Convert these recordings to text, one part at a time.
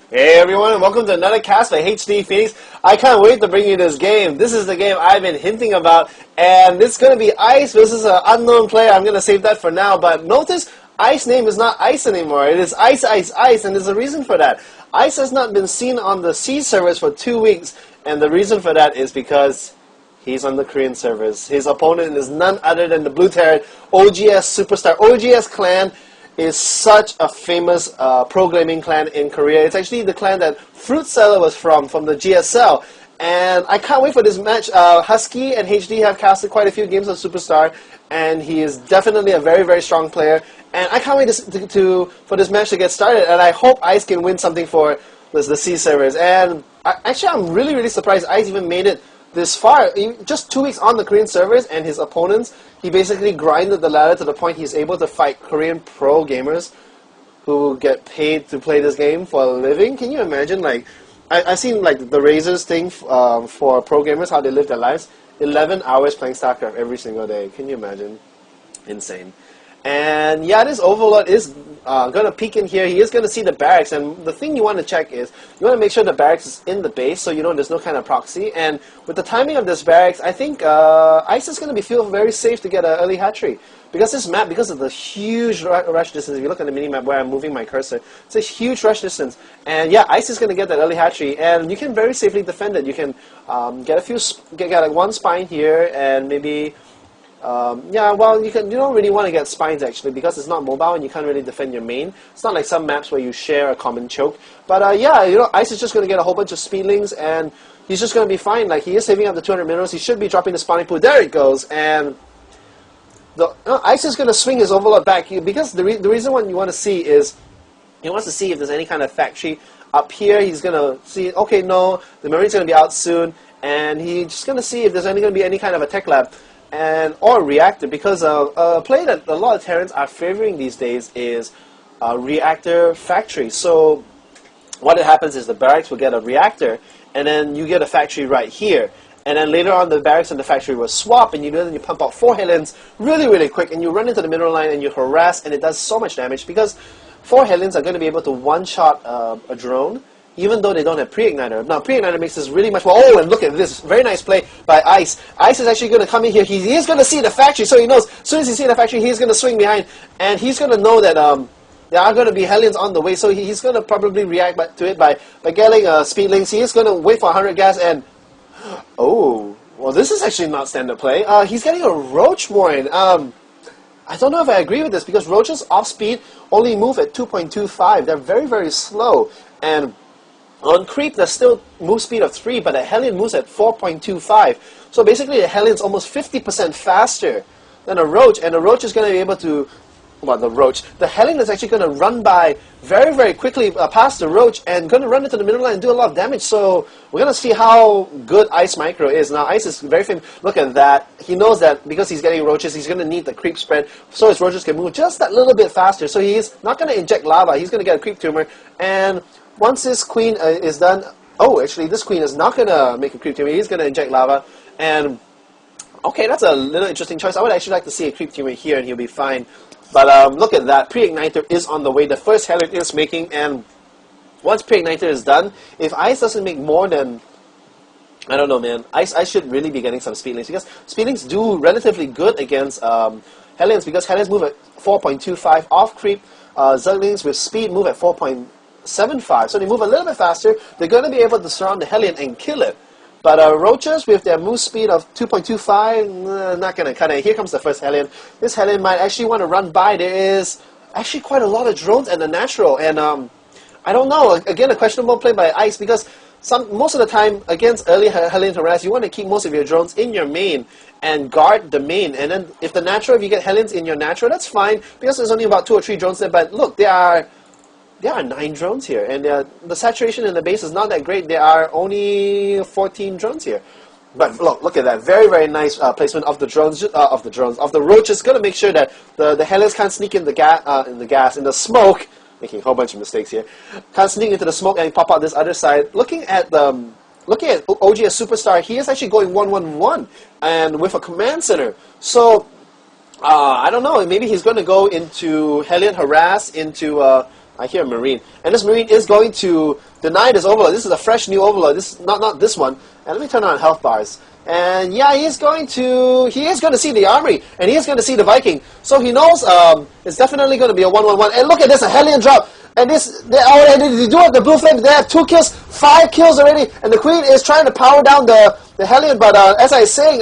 Hey everyone, and welcome to another cast by HD Phoenix. I can't wait to bring you this game. This is the game I've been hinting about, and it's going to be Ice versus an unknown player. I'm going to save that for now, but notice Ice's name is not Ice anymore. It is Ice, Ice, Ice, and there's a reason for that. Ice has not been seen on the C servers for 2 weeks, and the reason for that is because he's on the Korean servers. His opponent is none other than the blue-haired OGS SuperStar. OGS clan is such a famous pro gaming clan in Korea. It's actually the clan that Fruit Seller was from the GSL. And I can't wait for this match. Husky and HD have casted quite a few games of Superstar, and he is definitely a very, very strong player. And I can't wait for this match to get started, and I hope Ice can win something for the C servers. And actually, I'm really, really surprised Ice even made it this far. Just 2 weeks on the Korean servers, and his opponents, he basically grinded the ladder to the point he's able to fight Korean pro gamers who get paid to play this game for a living. Can you imagine? Like, I've seen like the Razors thing for pro gamers, how they live their lives. 11 hours playing StarCraft every single day. Can you imagine? Insane. And yeah, this Overlord is going to peek in here. He is going to see the barracks, and the thing you want to check is you want to make sure the barracks is in the base, so you know there's no kind of proxy. And with the timing of this barracks, I think Ice is going to feel very safe to get an early hatchery. Because this map, because of the huge rush distance, if you look at the mini-map where I'm moving my cursor, it's a huge rush distance. And yeah, Ice is going to get that early hatchery, and you can very safely defend it. You can get like one spine here, and maybe yeah, well, you don't really want to get spines actually because it's not mobile and you can't really defend your main. It's not like some maps where you share a common choke. But yeah, Ice is just going to get a whole bunch of speedlings and he's just going to be fine. Like, he is saving up the 200 minerals. He should be dropping the spawning pool. There it goes. And Ice is going to swing his Overlord back because the reason what you want to see is he wants to see if there's any kind of factory up here. He's going to see, okay, no, the Marine's going to be out soon, and he's just going to see if there's going to be any kind of a tech lab or reactor, because a play that a lot of Terrans are favoring these days is a reactor factory. So what happens is the barracks will get a reactor, and then you get a factory right here. And then later on, the barracks and the factory will swap, and you pump out 4 Hellions really, really quick, and you run into the mineral line, and you harass, and it does so much damage, because 4 Hellions are going to be able to one-shot a drone, even though they don't have pre-igniter. Now, pre-igniter makes this really much more... Oh, and look at this. Very nice play by Ice. Ice is actually going to come in here. He is going to see the factory, so he knows as soon as he sees the factory, he's going to swing behind, and he's going to know that there are going to be Hellions on the way, so he's going to probably react to it by getting speedlings. He is going to wait for 100 gas, and... Oh, well, this is actually not standard play. He's getting a Roach Warren. I don't know if I agree with this, because Roaches off-speed only move at 2.25. They're very, very slow, and on creep, there's still move speed of 3, but a Hellion moves at 4.25. So basically, a Hellion's almost 50% faster than a Roach, and a Roach is going to be able to... Well, the Hellion is actually going to run by very, very quickly past the Roach and going to run into the middle line and do a lot of damage. So we're going to see how good Ice Micro is. Now, Ice is very famous. Look at that. He knows that because he's getting Roaches, he's going to need the creep spread so his Roaches can move just that little bit faster. So he's not going to inject lava. He's going to get a creep tumor, and once this queen is done... Oh, actually, this queen is not going to make a creep tumor. He's going to inject lava. And, okay, that's a little interesting choice. I would actually like to see a creep tumor here, and he'll be fine. But look at that. Pre-igniter is on the way. The first Hellion is making, and once pre-igniter is done, if Ice doesn't make more than... I don't know, man. Ice should really be getting some speedlings, because speedlings do relatively good against Hellions, because Hellions move at 4.25 off creep. Zerglings with speed move at 4.75, so they move a little bit faster. They're going to be able to surround the Hellion and kill it. But Roaches, with their move speed of 2.25, not going to cut it. Here comes the first Hellion. This Hellion might actually want to run by. There is actually quite a lot of drones and the natural. And I don't know. Again, a questionable play by Ice, because most of the time, against early Hellion harass, you want to keep most of your drones in your main and guard the main. And then if the natural, if you get Hellions in your natural, that's fine, because there's only about 2 or 3 drones there. But look, there are 9 drones here, and the saturation in the base is not that great. There are only 14 drones here. But look at that. Very, very nice placement of the drones, of the Roaches. Going to make sure that the Hellions can't sneak in the gas, in the smoke. Making a whole bunch of mistakes here. Can't sneak into the smoke and pop out this other side. Looking at OGS SuperStar, he is actually going 1-1-1, and with a command center. So I don't know. Maybe he's going to go into Hellion harass into I hear a Marine. And this Marine is going to deny this Overlord. This is a fresh new Overlord. This is not this one. And let me turn on health bars. And yeah, he is going to see the army, and he is going to see the Viking. So he knows it's definitely going to be a 1-1-1. And look at this, a Hellion drop. And they already do it, the Blue Flame. They have 2 kills, 5 kills already. And the Queen is trying to power down the Hellion. But as I was saying,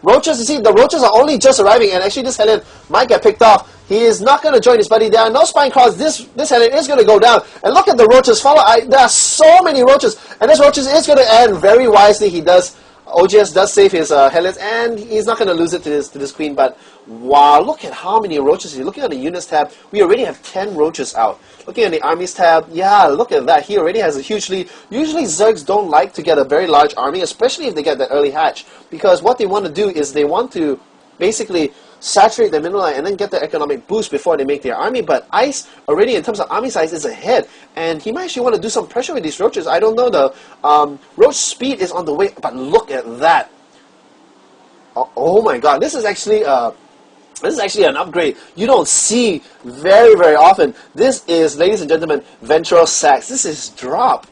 Roaches, you see, the Roaches are only just arriving. And actually this Hellion might get picked off. He is not going to join his buddy. There are no Spine Crawls. This Hellion is going to go down. And look at the Roaches follow. There are so many Roaches. And this Roaches is going to end very wisely. He does. OGS does save his Hellions, and he's not going to lose it to this Queen. But wow, look at how many Roaches. You're looking at the units tab. We already have 10 Roaches out. Looking at the armies tab, yeah, look at that. He already has a huge lead. Usually Zergs don't like to get a very large army, especially if they get the early hatch, because what they want to do is they want to basically saturate the middle line and then get the economic boost before they make their army. But Ice already in terms of army size is ahead, and he might actually want to do some pressure with these Roaches. I don't know, the Roach speed is on the way, but look at that. Oh my god, this is actually an upgrade you don't see very, very often. This is, ladies and gentlemen, Ventral Sax. This is drop.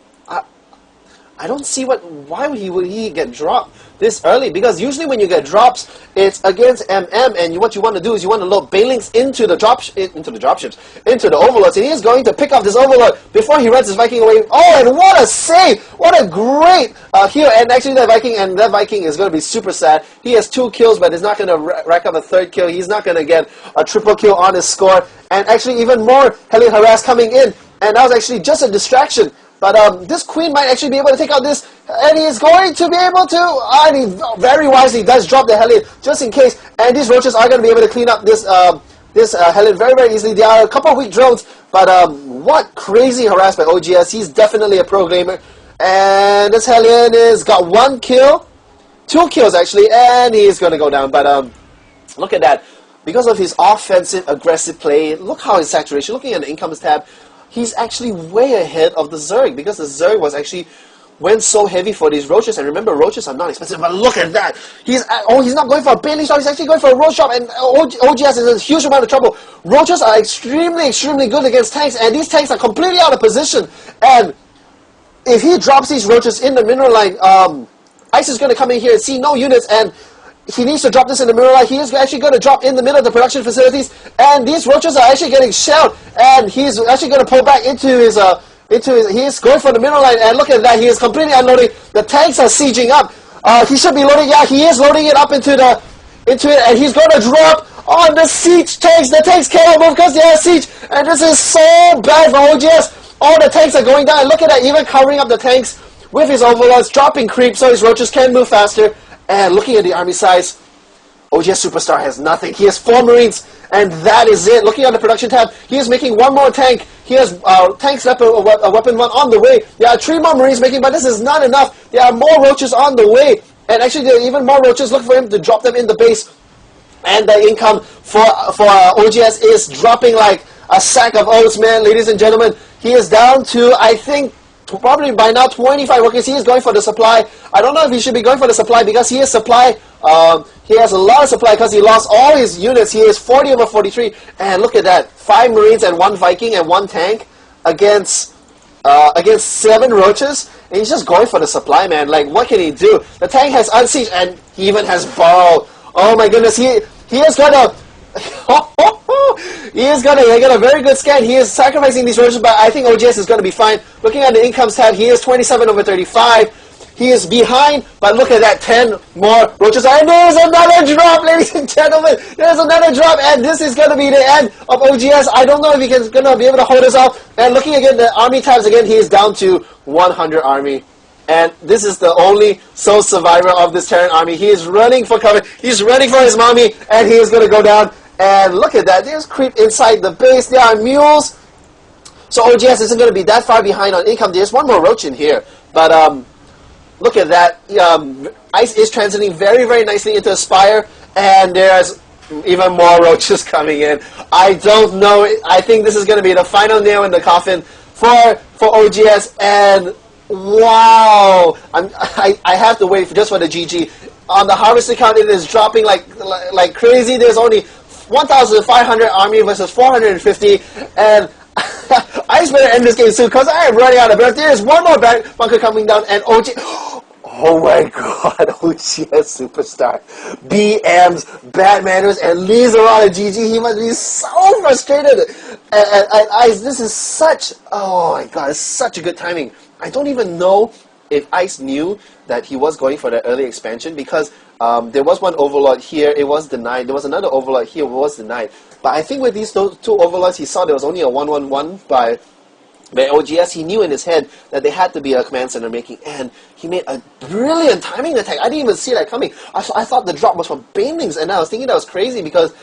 I don't see why would he get dropped this early, because usually when you get drops, it's against MM, and what you want to do is you want to load Banelinks into the dropships, into the Overlords, and he is going to pick off this Overlord before he runs his Viking away. Oh, and what a save! What a great hero! And actually that Viking is going to be super sad. He has 2 kills, but is not going to rack up a 3rd kill. He's not going to get a triple kill on his score, and actually even more Hellion Harass coming in, and that was actually just a distraction. But this Queen might actually be able to take out this, and he is going to be able to, and he very wisely does drop the Hellion, just in case, and these Roaches are going to be able to clean up this Hellion very, very easily. There are a couple of weak drones, but what crazy harass by OGS. He's definitely a pro gamer, and this Hellion has got 1 kill, 2 kills actually, and he's going to go down. But look at that. Because of his offensive, aggressive play, look how his saturation, looking at the incomes tab, he's actually way ahead of the Zerg, because the Zerg went so heavy for these Roaches. And remember, Roaches are not expensive, but look at that. He's not going for a Bailey shot, he's actually going for a Roach shot, and OGS is in a huge amount of trouble. Roaches are extremely, extremely good against tanks, and these tanks are completely out of position. And if he drops these Roaches in the mineral line, Ice is going to come in here and see no units, and he needs to drop this in the middle line. He is actually going to drop in the middle of the production facilities, and these Roaches are actually getting shelled, and he's actually going to pull back into his, he is going for the middle line, and look at that, he is completely unloading. The tanks are sieging up. He should be loading, yeah, he is loading it up into it, and he's going to drop on the siege tanks. The tanks cannot move because they are siege, and this is so bad for OGS. All the tanks are going down, and look at that, even covering up the tanks with his Overlords, dropping creep so his Roaches can move faster. And looking at the army size, OGS SuperStar has nothing. He has 4 Marines, and that is it. Looking at the production tab, he is making 1 more tank. He has tanks weapon 1 on the way. There are 3 more Marines making, but this is not enough. There are more Roaches on the way, and actually there are even more Roaches. Look for him to drop them in the base. And the income for OGS is dropping like a sack of oats, man. Ladies and gentlemen, he is down to, I think, probably by now 25 workers. He is going for the supply. I don't know if he should be going for the supply, because he has supply. He has a lot of supply because he lost all his units. He is 40 over 43, and look at that, 5 Marines and 1 Viking and 1 tank against 7 Roaches, and he's just going for the supply, man. Like, what can he do? The tank has unsieged, and he even has borrowed. Oh my goodness, he is gonna he is gonna get a very good scan. He is sacrificing these Roaches, but I think OGS is gonna be fine. Looking at the incomes tab, he is 27 over 35. He is behind, but look at that, 10 more Roaches. And there's another drop, ladies and gentlemen. There's another drop, and this is going to be the end of OGS. I don't know if he's going to be able to hold us off. And looking again, the army tabs again, he is down to 100 army. And this is the only sole survivor of this Terran army. He is running for cover. He's running for his mommy, and he is going to go down. And look at that. There's creep inside the base. There are mules. So OGS isn't going to be that far behind on income. There's 1 more Roach in here. But, look at that. Ice is transiting very, very nicely into Aspire, and there's even more Roaches coming in. I don't know. I think this is going to be the final nail in the coffin for OGS, and wow. I have to wait just for the GG. On the harvest account, it is dropping like crazy. There's only 1,500 army versus 450, and Ice better end this game soon because I am running out of breath. There is one more bunker coming down and OG. Oh my god, OGS Superstar. BMs, bad manners, and leaves around a GG. He must be so frustrated. And Ice, this is such, oh my god, it's such a good timing. I don't even know if Ice knew that he was going for the early expansion because there was one overlord here, it was denied. There was another overlord here, it was denied. But I think with these two overlords, he saw there was only a 1-1-1 by OGS. He knew in his head that they had to be a command center making, and he made a brilliant timing attack. I didn't even see that coming. I thought the drop was from Banelings, and I was thinking that was crazy because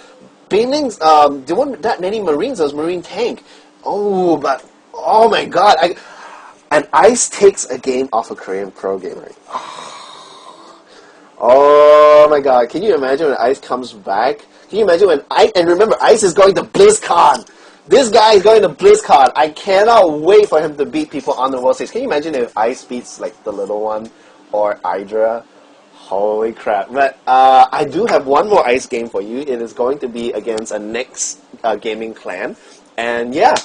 Banelings, there weren't that many Marines. There was Marine Tank. Oh, but, oh my god. And Ice takes a game off a Korean pro gamer. Oh my god. Can you imagine when Ice comes back? Can you imagine when Ice, and remember, Ice is going to BlizzCon. This guy is going to BlizzCon. I cannot wait for him to beat people on the world stage. Can you imagine if Ice beats like the little one or Hydra? Holy crap. But I do have one more Ice game for you. It is going to be against a next gaming clan. And yeah,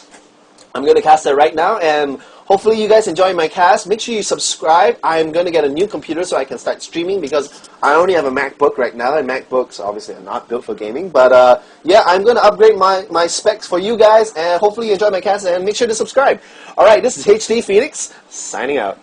I'm going to cast it right now. And hopefully you guys enjoy my cast. Make sure you subscribe. I'm going to get a new computer so I can start streaming because I only have a MacBook right now, and MacBooks obviously are not built for gaming. But yeah, I'm going to upgrade my specs for you guys, and hopefully you enjoy my cast, and make sure to subscribe. Alright, this is HD Phoenix, signing out.